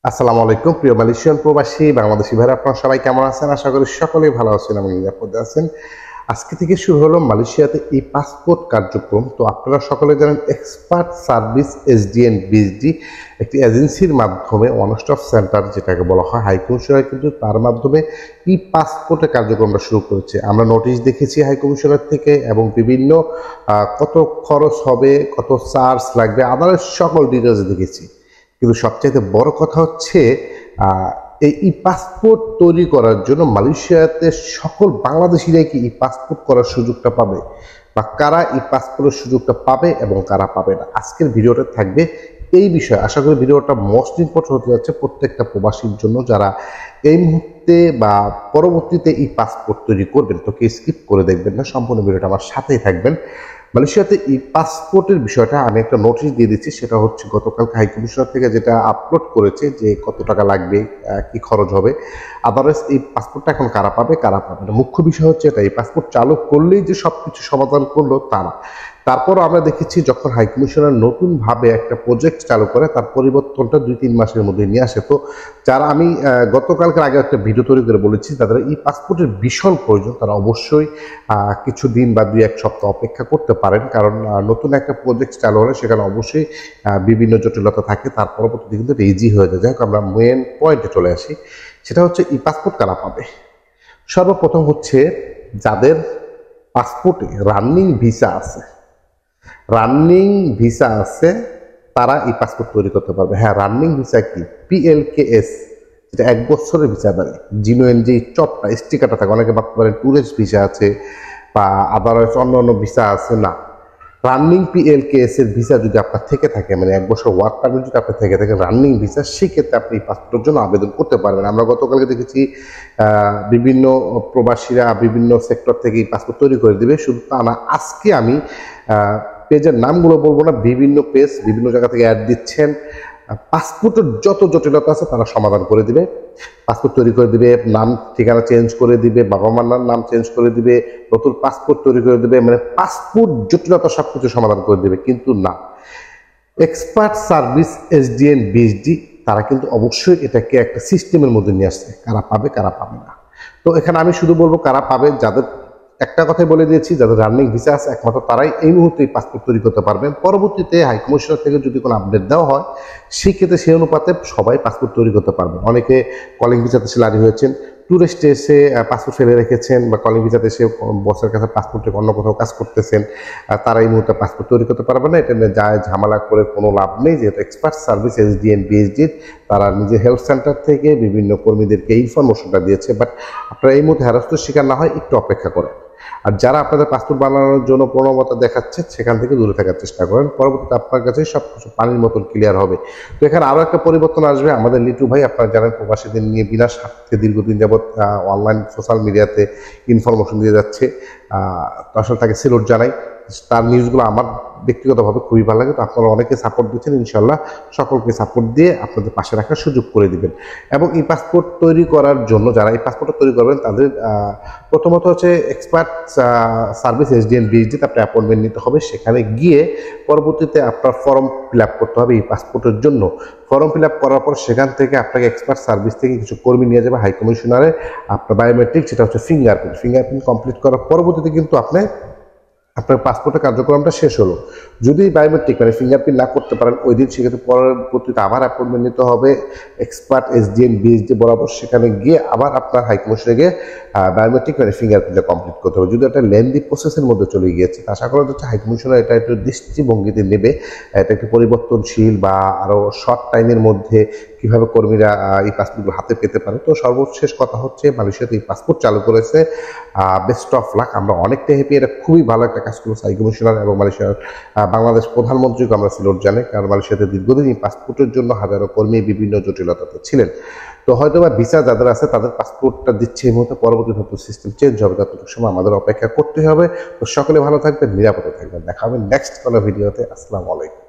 আসসালামু আলাইকুম প্রিয় মালয়েশিয়ান প্রবাসী বাংলাদেশি ভাইরা, আপনারা সবাই কেমন আছেন? আশা করি সকলেই ভালো আছেন এবং নিরাপদে আছেন। আজকে থেকে শুরু হলো মালয়েশিয়াতে এই পাসপোর্ট কার্যক্রম। তো আপনারা সকলে জানেন এক্সপার্ট সার্ভিস এসডিএন বিএসডি একটি এজেন্সির মাধ্যমে ওয়ান স্টপ সেন্টার যেটাকে বলা হয় হাইকমিশনার, কিন্তু তার মাধ্যমে ই পাসপোর্টের কার্যক্রমটা শুরু করেছে। আমরা নোটিশ দেখেছি হাইকমিশনার থেকে এবং বিভিন্ন কত খরচ হবে, কত চার্জ লাগবে, আদারের সকল ডিটেলস দেখেছি। কিন্তু সবচাইতে বড় কথা হচ্ছে এই ই পাসপোর্ট তৈরি করার জন্য মালয়েশিয়াতে সকল বাংলাদেশিরাই কি ই পাসপোর্ট করার সুযোগটা পাবে, বা কারা ই পাসপোর্টের সুযোগটা পাবে এবং কারা পাবে না। আজকের ভিডিওটা থাকবে এই বিষয়ে। আশা করি ভিডিওটা মোস্ট ইম্পর্টেন্ট হতে যাচ্ছে প্রত্যেকটা প্রবাসীর জন্য, যারা এই মুহূর্তে বা পরবর্তীতে ই পাসপোর্ট তৈরি করবেন। তো কি স্কিপ করে দেখবেন না, সম্পূর্ণ ভিডিওটা আমার সাথেই থাকবেন। মালয়েশিয়াতে ই পাসপোর্টের বিষয়টা আমি একটা নোটিশ দিয়ে দিচ্ছি। সেটা হচ্ছে গতকালকে হাইকমিশনার থেকে যেটা আপলোড করেছে যে কত টাকা লাগবে, কি খরচ হবে। আদারওয়াইজ এই পাসপোর্টটা এখন কারা পাবে কারা পাবে না, মুখ্য বিষয় হচ্ছে এটা। এই পাসপোর্ট চালু করলেই যে সব কিছু সমাধান করলো তা না। তারপরও আমরা দেখেছি যখন হাইকমিশনার নতুনভাবে একটা প্রজেক্ট চালু করে তার পরিবর্তনটা 2-3 মাসের মধ্যে নিয়ে আসে। তো যারা আমি গতকালকের আগে একটা ভিডিও তৈরি করে বলেছি তাদের এই পাসপোর্টের ভীষণ প্রয়োজন, তারা অবশ্যই কিছু দিন বা 2-1 সপ্তাহ অপেক্ষা করতে পারেন। কারণ নতুন একটা প্রজেক্ট চালু হলে সেখানে অবশ্যই বিভিন্ন জটিলতা থাকে, তার পরবর্তীতে কিন্তু এটা ইজি হয়ে যায়। যাই হোক, আমরা মেন পয়েন্টে চলে আসি। সেটা হচ্ছে ই পাসপোর্ট কারা পাবে। সর্বপ্রথম হচ্ছে যাদের পাসপোর্টে রানিং ভিসা আছে, তারা এই পাসপোর্ট তৈরি করতে পারবে। হ্যাঁ, রানিং ভিসা কি? PLKS, যেটা 1 বছরের ভিসা দেয়। জিনুইন যে চপটা স্টিকারটা থাকে, অনেকে ভাবতে পারেন ট্যুরিস্ট ভিসা আছে বা আদারওয়াইজ অন্য ভিসা আছে। না, রানিং PLKS এর ভিসা যদি আপনার থেকে থাকে, মানে 1 বছর ওয়ার্ক পারমিট যদি আপনার থেকে থাকে রানিং ভিসা, সেক্ষেত্রে আপনি এই পাসপোর্টের জন্য আবেদন করতে পারবেন। আমরা গতকালকে দেখেছি বিভিন্ন প্রবাসীরা বিভিন্ন সেক্টর থেকে এই পাসপোর্ট তৈরি করে দেবে। শুধু তা না, আজকে আমি পেজের নামগুলো বলবো না, বিভিন্ন পেজ বিভিন্ন জায়গা থেকে অ্যাড দিচ্ছেন। পাসপোর্টের যত জটিলতা আছে তারা সমাধান করে দিবে। পাসপোর্ট তৈরি করে দিবে, নাম ঠিকানা চেঞ্জ করে দিবে, বাবা মার নাম চেঞ্জ করে দিবে, নতুন পাসপোর্ট তৈরি করে দিবে, মানে পাসপোর্ট জটিলতা সবকিছু সমাধান করে দিবে। কিন্তু না, এক্সপার্ট সার্ভিস এসডিএন বিএসডি তারা কিন্তু অবশ্যই এটাকে একটা সিস্টেমের মধ্যে নিয়ে আসছে। কারা পাবে কারা পাবে না, তো এখানে আমি শুধু বলবো কারা পাবে। যাদের একটা কথাই বলে দিয়েছি, যাদের রানিং ভিসা আছে একমাত্র তারাই এই মুহূর্তে পাসপোর্ট তৈরি করতে পারবেন। পরবর্তীতে হাইকমিশনার থেকে যদি কোনো আপডেট দেওয়া হয়, সেক্ষেত্রে সেই অনুপাতে সবাই পাসপোর্ট তৈরি করতে পারবেন। অনেকে কলিং ভিসাতে স্যালারি হয়েছেন, ট্যুরিস্টে এসে পাসপোর্ট ফেলে রেখেছেন, বা কলিং ভিসাতে এসে বসের কাছে পাসপোর্টে অন্য কোথাও কাজ করতেছেন, তারা এই মুহূর্তে পাসপোর্ট তৈরি করতে পারবেন না। এটা নিয়ে যায় ঝামেলা করে কোনো লাভ নেই, যেহেতু এক্সপার্ট সার্ভিস এসডিএন বিএসডির তারা নিজের হেলথ সেন্টার থেকে বিভিন্ন কর্মীদেরকে ইনফরমেশনটা দিয়েছে। বাট আপনারা এই মুহূর্তে হ্যারাসমেন্টের শিকার না হয় একটু অপেক্ষা করেন। আর যারা আপনাদের পাসপোর্ট বানানোর জন্য প্রণবতা দেখাচ্ছে, সেখান থেকে দূরে থাকার চেষ্টা করেন। পরবর্তীতে আপনার কাছে সব কিছু পানির মতন ক্লিয়ার হবে। তো এখানে আরও একটা পরিবর্তন আসবে। আমাদের লিটু ভাই, আপনারা জানেন, প্রবাসীদের নিয়ে বিনা স্বার্থে দীর্ঘদিন যাবৎ অনলাইন সোশ্যাল মিডিয়াতে ইনফরমেশন দিয়ে যাচ্ছে। তো আসলে তাকে সেলুট জানাই। তার নিউজগুলো আমার ব্যক্তিগতভাবে খুবই ভালো লাগে। তো আপনারা অনেকে সাপোর্ট দিচ্ছেন, ইনশাল্লাহ সকলকে সাপোর্ট দিয়ে আপনাদের পাশে রাখার সুযোগ করে দিবেন। এবং এই পাসপোর্ট তৈরি করার জন্য যারা এই পাসপোর্টটা তৈরি করবেন, তাদের প্রথমত হচ্ছে এক্সপার্ট সার্ভিস এসডিএন বিএসডিতে আপনার অ্যাপয়েন্টমেন্ট নিতে হবে। সেখানে গিয়ে পরবর্তীতে আপনার ফর্ম ফিল আপ করতে হবে এই পাসপোর্টের জন্য। ফর্ম ফিল আপ করার পর সেখান থেকে আপনাকে এক্সপার্ট সার্ভিস থেকে কিছু কর্মী নিয়ে যাবে হাইকমিশনারে। আপনার বায়োমেট্রিক, সেটা হচ্ছে ফিঙ্গারপ্রিন্ট কমপ্লিট করার পরবর্তীতে কিন্তু আপনার পাসপোর্টের কার্যক্রমটা শেষ হলো। যদি বায়োমেট্রিক মানে ফিঙ্গারপ্রিন্ট না করতে পারেন ওই দিন, সেক্ষেত্রে পরবর্তীতে আবার অ্যাপয়েন্টমেন্ট নিতে হবে এক্সপার্ট এসডিএন বিএসডি বরাবর। সেখানে গিয়ে আবার আপনার হাইকমিশনে গিয়ে বায়োমেট্রিক মানে ফিঙ্গারপ্রিন্টটা কমপ্লিট করতে হবে। যদি একটা লেন্দি প্রসেসের মধ্যে চলে গিয়েছে, আশা করা যাচ্ছে হাইকমিশনার এটা একটু দৃষ্টিভঙ্গিতে নেবে। এটা একটু পরিবর্তনশীল বা আরও শর্ট টাইমের মধ্যে কীভাবে কর্মীরা এই পাসপোর্টগুলো হাতে পেতে পারে। তো সর্বশেষ কথা হচ্ছে, মালয়েশিয়াতে এই পাসপোর্ট চালু করেছে, বেস্ট অফ লাক। আমরা অনেকটা হ্যাপি। এটা খুবই ভালো একটা কাজ করেছে হাইকমিশনার এবং মালয়েশিয়ার বাংলাদেশ প্রধানমন্ত্রীকে আমরা সিলোট জানাই। কারণ মালয়েশিয়াতে দীর্ঘদিন এই পাসপোর্টের জন্য হাজারো কর্মী বিভিন্ন জটিলতাতে ছিলেন। তো হয়তো বা ভিসা যাদের আছে তাদের পাসপোর্টটা দিচ্ছে এই মুহূর্তে, পরবর্তী হয়তো সিস্টেম চেঞ্জ হবে, ততটুকু সময় আমাদের অপেক্ষা করতে হবে। তো সকলে ভালো থাকবেন, নিরাপদে থাকবেন। দেখা হবে নেক্সট কোনো ভিডিওতে। আসসালামু আলাইকুম।